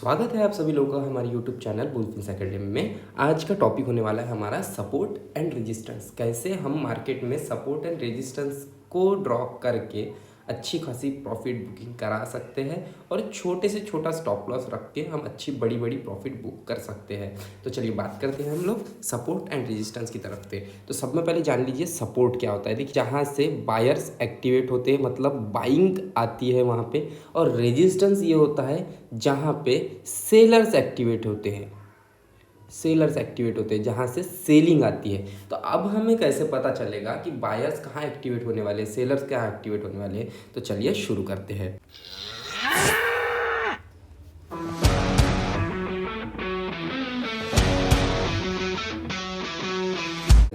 स्वागत है आप सभी लोगों का हमारे YouTube चैनल बुलफिन्स एकेडमी में। आज का टॉपिक होने वाला है हमारा सपोर्ट एंड रेजिस्टेंस। कैसे हम मार्केट में सपोर्ट एंड रेजिस्टेंस को ड्रॉ करके अच्छी खासी प्रॉफिट बुकिंग करा सकते हैं और छोटे से छोटा स्टॉप लॉस रख के हम अच्छी बड़ी बड़ी प्रॉफिट बुक कर सकते हैं। तो चलिए बात करते हैं हम लोग सपोर्ट एंड रेजिस्टेंस की तरफ से। तो सब में पहले जान लीजिए सपोर्ट क्या होता है। देखिए जहाँ से बायर्स एक्टिवेट होते हैं, मतलब बाइंग आती है वहाँ पे, और रेजिस्टेंस ये होता है जहाँ पे सेलर्स एक्टिवेट होते हैं। सेलर्स एक्टिवेट होते हैं जहाँ से सेलिंग आती है। तो अब हमें कैसे पता चलेगा कि बायर्स कहाँ एक्टिवेट होने वाले हैं, सेलर्स कहाँ एक्टिवेट होने वाले हैं। तो चलिए शुरू करते हैं।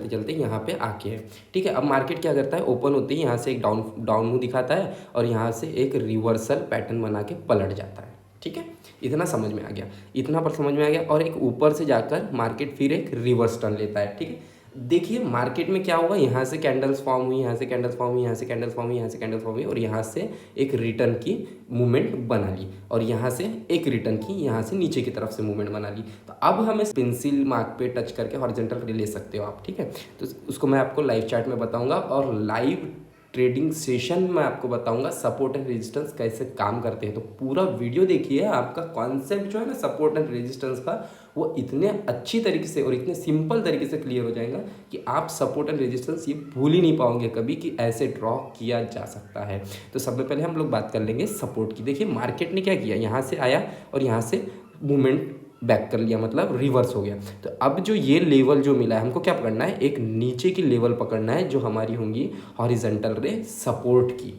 चलते यहाँ पे आके है, ठीक है। अब मार्केट क्या करता है, ओपन होते ही यहाँ से एक डाउन मूव दिखाता है और यहाँ से एक रिवर्सल पैटर्न बना के पलट जाता है, ठीक है। इतना समझ में आ गया, इतना पर समझ में आ गया। और एक ऊपर से जाकर मार्केट फिर एक रिवर्स टर्न लेता है, ठीक है। देखिए मार्केट में क्या होगा, यहाँ से कैंडल्स फॉर्म हुई, यहाँ से कैंडल्स फॉर्म हुई, यहाँ से कैंडल्स फॉर्म हुई, यहाँ से कैंडल्स फॉर्म हुई, और यहाँ से एक रिटर्न की मूवमेंट बना ली, और यहाँ से एक रिटर्न की, यहाँ से नीचे की तरफ से मूवमेंट बना ली। तो अब हमें पेंसिल मार्क पे टच करके हॉरिजॉन्टल ले सकते हो आप, ठीक है। तो उसको मैं आपको लाइव चार्ट में बताऊंगा और लाइव ट्रेडिंग सेशन में आपको बताऊंगा सपोर्ट एंड रेजिस्टेंस कैसे काम करते हैं। तो पूरा वीडियो देखिए, आपका कॉन्सेप्ट जो है ना सपोर्ट एंड रेजिस्टेंस का, वो इतने अच्छी तरीके से और इतने सिंपल तरीके से क्लियर हो जाएगा कि आप सपोर्ट एंड रेजिस्टेंस ये भूल ही नहीं पाओगे कभी कि ऐसे ड्रॉ किया जा सकता है। तो सबसे पहले हम लोग बात कर लेंगे सपोर्ट की। देखिए मार्केट ने क्या किया, यहाँ से आया और यहाँ से मूवमेंट बैक कर लिया, मतलब रिवर्स हो गया। तो अब जो ये लेवल जो मिला है, हमको क्या पकड़ना है, एक नीचे की लेवल पकड़ना है जो हमारी होंगी हॉरिजॉन्टल रे सपोर्ट की,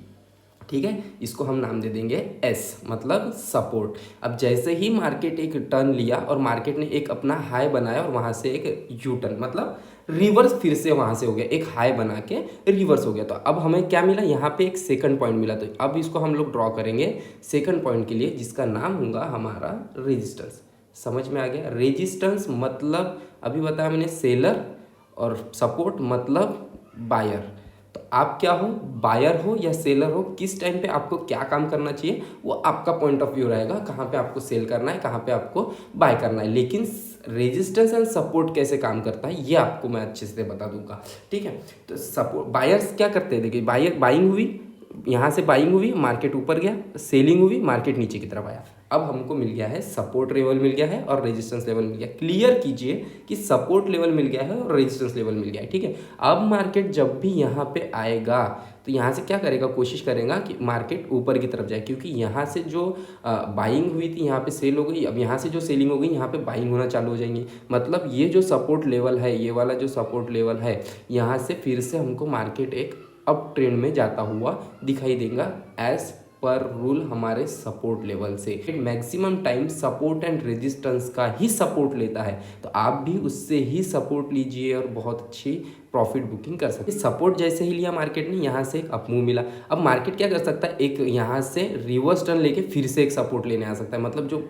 ठीक है। इसको हम नाम दे देंगे एस, मतलब सपोर्ट। अब जैसे ही मार्केट एक टर्न लिया और मार्केट ने एक अपना हाई बनाया और वहाँ से एक यू टर्न, मतलब रिवर्स फिर से वहाँ से हो गया, एक हाई बना के रिवर्स हो गया। तो अब हमें क्या मिला, यहाँ पे एक सेकंड पॉइंट मिला। तो अब इसको हम लोग ड्रॉ करेंगे सेकंड पॉइंट के लिए, जिसका नाम होगा हमारा रेजिस्टेंस। समझ में आ गया। रेजिस्टेंस मतलब अभी बताया मैंने सेलर, और सपोर्ट मतलब बायर। तो आप क्या हो, बायर हो या सेलर हो, किस टाइम पे आपको क्या काम करना चाहिए वो आपका पॉइंट ऑफ व्यू रहेगा, कहाँ पे आपको सेल करना है, कहाँ पे आपको बाय करना है। लेकिन रेजिस्टेंस एंड सपोर्ट कैसे काम करता है ये आपको मैं अच्छे से बता दूंगा, ठीक है। तो सपोर्ट बायर्स क्या करते हैं, देखिए बायर बाइंग हुई, यहाँ से बाइंग हुई, मार्केट ऊपर गया, सेलिंग हुई, मार्केट नीचे की तरफ आया। अब हमको मिल गया है सपोर्ट लेवल मिल गया है और रेजिस्टेंस लेवल मिल गया। क्लियर कीजिए कि सपोर्ट लेवल मिल गया है और रेजिस्टेंस लेवल मिल गया है, ठीक है। अब मार्केट जब भी यहाँ पे आएगा तो यहाँ से क्या करेगा, कोशिश करेगा कि मार्केट ऊपर की तरफ जाए, क्योंकि यहाँ से जो बाइंग हुई थी यहाँ पे सेल हो गई, अब यहाँ से जो सेलिंग हो गई यहाँ पे बाइंग होना चालू हो जाएंगी। मतलब ये जो सपोर्ट लेवल है, ये वाला जो सपोर्ट लेवल है, यहाँ से फिर से हमको मार्केट एक अप ट्रेंड में जाता हुआ दिखाई देगा एज पर रूल हमारे सपोर्ट लेवल से। Maximum time support and resistance का ही सपोर्ट लेता है, तो आप भी उससे ही सपोर्ट लीजिए और बहुत अच्छी प्रॉफिट बुकिंग कर सकते हैं। सपोर्ट जैसे ही लिया मार्केट ने, यहाँ से एक अपमूव मिला। अब मार्केट क्या कर सकता है, एक यहाँ से रिवर्स टर्न लेके फिर से एक सपोर्ट लेने आ सकता है, मतलब जो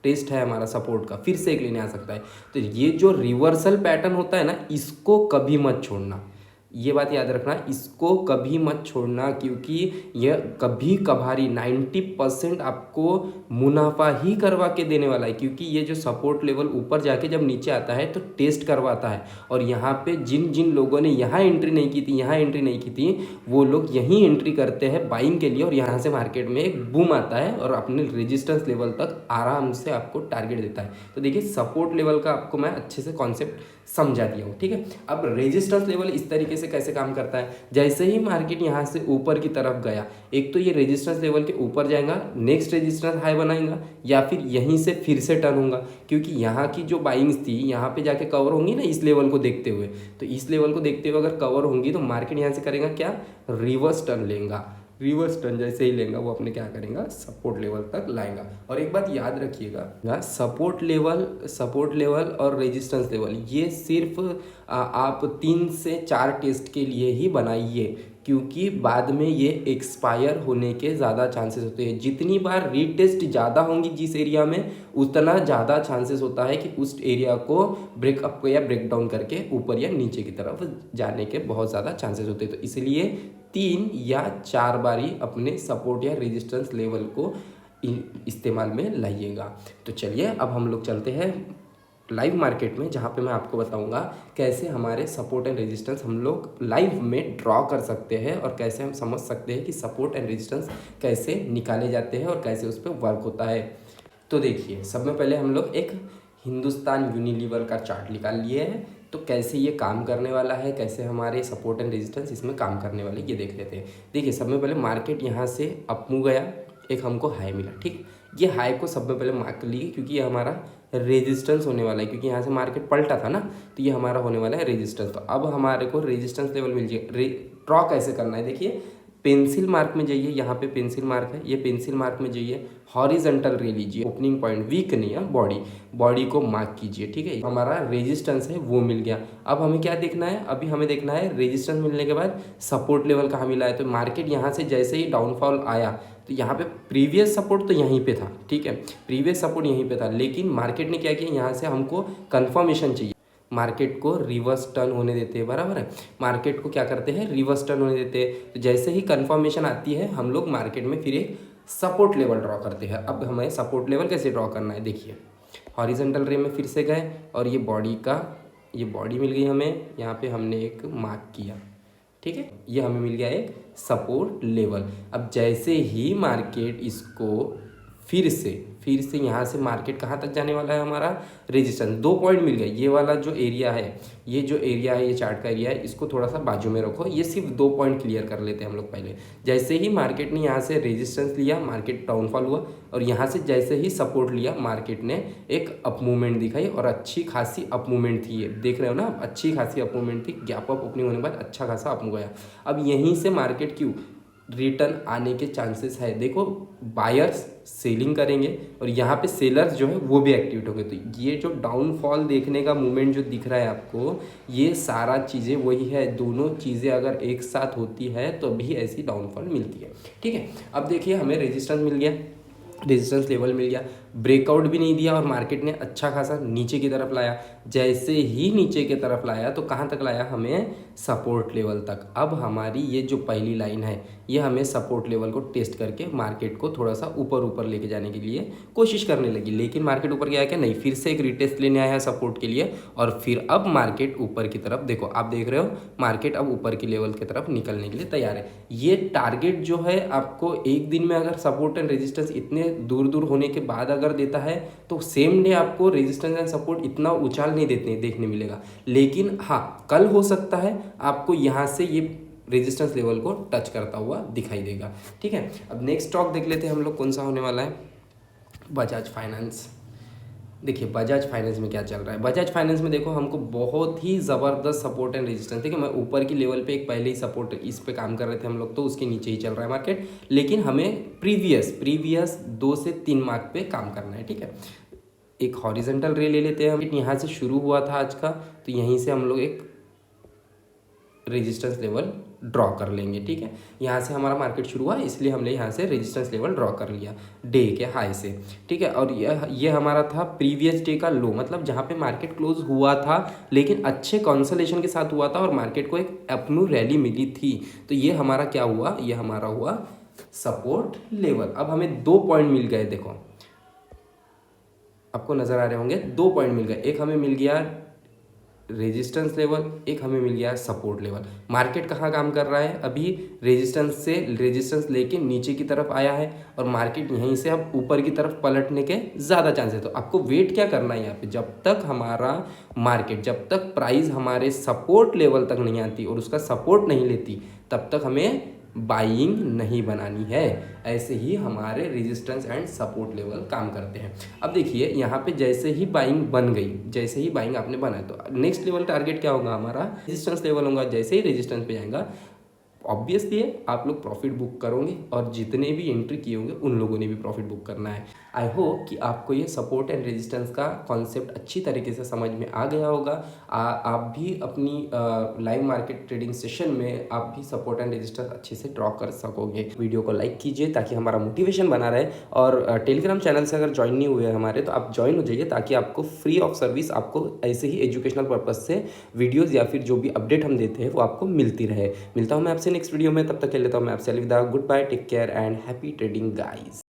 टेस्ट है हमारा सपोर्ट का फिर से एक लेने आ सकता है। तो ये जो रिवर्सल पैटर्न होता है ना, इसको कभी मत छोड़ना, ये बात याद रखना, इसको कभी मत छोड़ना, क्योंकि यह कभी कभारी 90% आपको मुनाफा ही करवा के देने वाला है। क्योंकि ये जो सपोर्ट लेवल ऊपर जाके जब नीचे आता है तो टेस्ट करवाता है, और यहाँ पे जिन जिन लोगों ने यहाँ एंट्री नहीं की थी, यहाँ एंट्री नहीं की थी, वो लोग यहीं एंट्री करते हैं बाइंग के लिए, और यहाँ से मार्केट में एक बूम आता है और अपने रेजिस्टेंस लेवल तक आराम से आपको टारगेट देता है। तो देखिए सपोर्ट लेवल का आपको मैं अच्छे से कॉन्सेप्ट समझा दिया हूँ, ठीक है। अब रेजिस्टेंस लेवल इस तरीके से कैसे काम करता है, जैसे ही मार्केट यहाँ से ऊपर की तरफ गया, एक तो ये रेजिस्टेंस लेवल के ऊपर जाएगा, नेक्स्ट रेजिस्टेंस हाई बनाएगा, या फिर यहीं से फिर से टर्न होगा, क्योंकि यहाँ की जो बाइंग्स थी यहाँ पे जाके कवर होंगी ना इस लेवल को देखते हुए। तो इस लेवल को देखते हुए अगर कवर होंगी तो मार्केट यहाँ से करेगा क्या, रिवर्स टर्न लेगा। रिवर्स टर्न जैसे ही लेगा वो अपने क्या करेगा, सपोर्ट लेवल तक लाएगा। और एक बात याद रखिएगा, सपोर्ट लेवल और रेजिस्टेंस लेवल ये सिर्फ आप 3 से 4 टेस्ट के लिए ही बनाइए, क्योंकि बाद में ये एक्सपायर होने के ज़्यादा चांसेस होते हैं। जितनी बार रीटेस्ट ज़्यादा होंगी जिस एरिया में, उतना ज़्यादा चांसेस होता है कि उस एरिया को ब्रेकअप या ब्रेक डाउन करके ऊपर या नीचे की तरफ जाने के बहुत ज़्यादा चांसेस होते हैं। तो इसलिए 3 या 4 बारी अपने सपोर्ट या रेजिस्टेंस लेवल को इस्तेमाल में लाइएगा। तो चलिए अब हम लोग चलते हैं लाइव मार्केट में, जहाँ पे मैं आपको बताऊंगा कैसे हमारे सपोर्ट एंड रेजिस्टेंस हम लोग लाइव में ड्रॉ कर सकते हैं और कैसे हम समझ सकते हैं कि सपोर्ट एंड रेजिस्टेंस कैसे निकाले जाते हैं और कैसे उस पर वर्क होता है। तो देखिए, सब में पहले हम लोग एक हिंदुस्तान यूनिलीवर का चार्ट निकाल लिए है। तो कैसे ये काम करने वाला है, कैसे हमारे सपोर्ट एंड रेजिस्टेंस इसमें काम करने वाले, ये देख लेते हैं। देखिए, सब में पहले मार्केट यहाँ से अप मूव गया, एक हमको हाई मिला, ठीक। ये हाई को सब में पहले मार्क कर लिए क्योंकि ये हमारा रेजिस्टेंस होने वाला है, क्योंकि यहाँ से मार्केट पलटा था ना, तो ये हमारा होने वाला है रेजिस्टेंस। तो अब हमारे को रेजिस्टेंस लेवल मिल जाए। ड्रॉ कैसे करना है, देखिए पेंसिल मार्क में जाइए, यहाँ पे पेंसिल मार्क है, ये पेंसिल मार्क में जाइए, हॉरिजॉन्टल रे लीजिए, ओपनिंग पॉइंट वीक नहीं है, बॉडी को मार्क कीजिए, ठीक है। हमारा रेजिस्टेंस है वो मिल गया। अब हमें क्या देखना है, अभी हमें देखना है रेजिस्टेंस मिलने के बाद सपोर्ट लेवल कहाँ मिला है। तो मार्केट यहाँ से जैसे ही डाउनफॉल आया तो यहाँ पे प्रीवियस सपोर्ट तो यहीं पे था, ठीक है, प्रीवियस सपोर्ट यहीं पे था, लेकिन मार्केट ने क्या किया, यहाँ से हमको कंफर्मेशन चाहिए। मार्केट को रिवर्स टर्न होने देते हैं, बराबर है, मार्केट को क्या करते हैं, रिवर्स टर्न होने देते हैं। तो जैसे ही कंफर्मेशन आती है हम लोग मार्केट में फिर एक सपोर्ट लेवल ड्रॉ करते हैं। अब हमें सपोर्ट लेवल कैसे ड्रॉ करना है, देखिए हॉरिजॉन्टल रे में फिर से गए और ये बॉडी मिल गई हमें, यहाँ पे हमने एक मार्क किया, ठीक है, ये हमें मिल गया एक सपोर्ट लेवल। अब जैसे ही मार्केट इसको फिर से यहाँ से मार्केट कहाँ तक जाने वाला है, हमारा रेजिस्टेंस 2 पॉइंट मिल गए। ये वाला जो एरिया है, ये चार्ट का एरिया है, इसको थोड़ा सा बाजू में रखो, ये सिर्फ 2 पॉइंट क्लियर कर लेते हैं हम लोग पहले। जैसे ही मार्केट ने यहाँ से रेजिस्टेंस लिया, मार्केट डाउनफॉल हुआ, और यहाँ से जैसे ही सपोर्ट लिया, मार्केट ने एक अप मूवमेंट दिखाई और अच्छी खासी अप मूवमेंट थी, ये देख रहे हो ना, अच्छी खासी अप मूवमेंट थी, गैप अप ओपनिंग होने के बाद अच्छा खासा अप मूव गया। अब यहीं से मार्केट क्यों रिटर्न आने के चांसेस है, देखो बायर्स सेलिंग करेंगे और यहाँ पे सेलर्स जो है वो भी एक्टिवेट होंगे। तो ये जो डाउनफॉल देखने का मूवमेंट जो दिख रहा है आपको, ये सारा चीज़ें वही है, दोनों चीज़ें अगर एक साथ होती है तो भी ऐसी डाउनफॉल मिलती है, ठीक है। अब देखिए हमें रेजिस्टेंस मिल गया, रेजिस्टेंस लेवल मिल गया, ब्रेकआउट भी नहीं दिया और मार्केट ने अच्छा खासा नीचे की तरफ लाया। जैसे ही नीचे की तरफ लाया तो कहाँ तक लाया, हमें सपोर्ट लेवल तक। अब हमारी ये जो पहली लाइन है, ये हमें सपोर्ट लेवल को टेस्ट करके मार्केट को थोड़ा सा ऊपर लेके जाने के लिए कोशिश करने लगी, लेकिन मार्केट ऊपर गया क्या, नहीं, फिर से एक रिटेस्ट लेने आया है सपोर्ट के लिए और फिर अब मार्केट ऊपर की तरफ, देखो आप देख रहे हो मार्केट अब ऊपर की लेवल की तरफ निकलने के लिए तैयार है। ये टारगेट जो है आपको एक दिन में अगर सपोर्ट एंड रेजिस्टेंस इतने दूर होने के बाद अगर देता है तो सेम डे आपको रेजिस्टेंस एंड सपोर्ट इतना उछाल नहीं देखने मिलेगा, लेकिन हाँ कल हो सकता है आपको यहाँ से ये रेजिस्टेंस लेवल को टच करता हुआ दिखाई देगा, ठीक है। अब नेक्स्ट स्टॉक देख लेते हैं हम लोग, कौन सा होने वाला है, बजाज फाइनेंस। देखिए बजाज फाइनेंस में क्या चल रहा है, बजाज फाइनेंस में देखो हमको बहुत ही ज़बरदस्त सपोर्ट एंड रेजिस्टेंस, देखिए मैं ऊपर की लेवल पे एक पहले ही सपोर्ट इस पे काम कर रहे थे हम लोग, तो उसके नीचे ही चल रहा है मार्केट, लेकिन हमें प्रीवियस 2 से 3 मार्क पे काम करना है, ठीक है। एक हॉरिजॉन्टल रे ले लेते हैं हम, यहाँ से शुरू हुआ था आज का, तो यहीं से हम लोग एक रेजिस्टेंस लेवल ड्रॉ कर लेंगे, ठीक है। यहाँ से हमारा मार्केट शुरू हुआ इसलिए हमने यहाँ से रेजिस्टेंस लेवल ड्रॉ कर लिया डे के हाई से, ठीक है। और ये हमारा था प्रीवियस डे का लो, मतलब जहाँ पे मार्केट क्लोज हुआ था लेकिन अच्छे कॉन्सोलेशन के साथ हुआ था और मार्केट को एक अपनू रैली मिली थी, तो ये हमारा क्या हुआ, ये हमारा हुआ सपोर्ट लेवल। अब हमें 2 पॉइंट मिल गए, देखो आपको नज़र आ रहे होंगे, 2 पॉइंट मिल गए, एक हमें मिल गया रेजिस्टेंस लेवल, एक हमें मिल गया सपोर्ट लेवल। मार्केट कहाँ काम कर रहा है, अभी रेजिस्टेंस लेके नीचे की तरफ आया है और मार्केट यहीं से अब ऊपर की तरफ पलटने के ज़्यादा चांस है। तो आपको वेट क्या करना है यहाँ पे, जब तक हमारा मार्केट, जब तक प्राइस हमारे सपोर्ट लेवल तक नहीं आती और उसका सपोर्ट नहीं लेती, तब तक हमें बाइंग नहीं बनानी है। ऐसे ही हमारे रेजिस्टेंस एंड सपोर्ट लेवल काम करते हैं। अब देखिए यहाँ पे जैसे ही बाइंग बन गई, जैसे ही बाइंग आपने बनाया तो नेक्स्ट लेवल टारगेट क्या होगा, हमारा रेजिस्टेंस लेवल होगा। जैसे ही रेजिस्टेंस पे जाएगा ऑब्वियसली आप लोग प्रॉफिट बुक करोगे और जितने भी एंट्री किए होंगे उन लोगों ने भी प्रॉफिट बुक करना है। आई होप कि आपको ये सपोर्ट एंड रेजिस्टेंस का कॉन्सेप्ट अच्छी तरीके से समझ में आ गया होगा। आप भी अपनी लाइव मार्केट ट्रेडिंग सेशन में आप भी सपोर्ट एंड रेजिस्टेंस अच्छे से ड्रॉ कर सकोगे। वीडियो को लाइक कीजिए ताकि हमारा मोटिवेशन बना रहे, और टेलीग्राम चैनल से अगर ज्वाइन नहीं हुए हैं हमारे तो आप ज्वाइन हो जाइए ताकि आपको फ्री ऑफ सर्विस आपको ऐसे ही एजुकेशनल पर्पज से वीडियोज़ या फिर जो भी अपडेट हम देते हैं वो आपको मिलती रहे। मिलता हूँ मैं आपसे नेक्स्ट वीडियो में, तब तक के लिए लेता हूँ मैं आपसे अलविदा। Goodbye, take care and happy trading guys.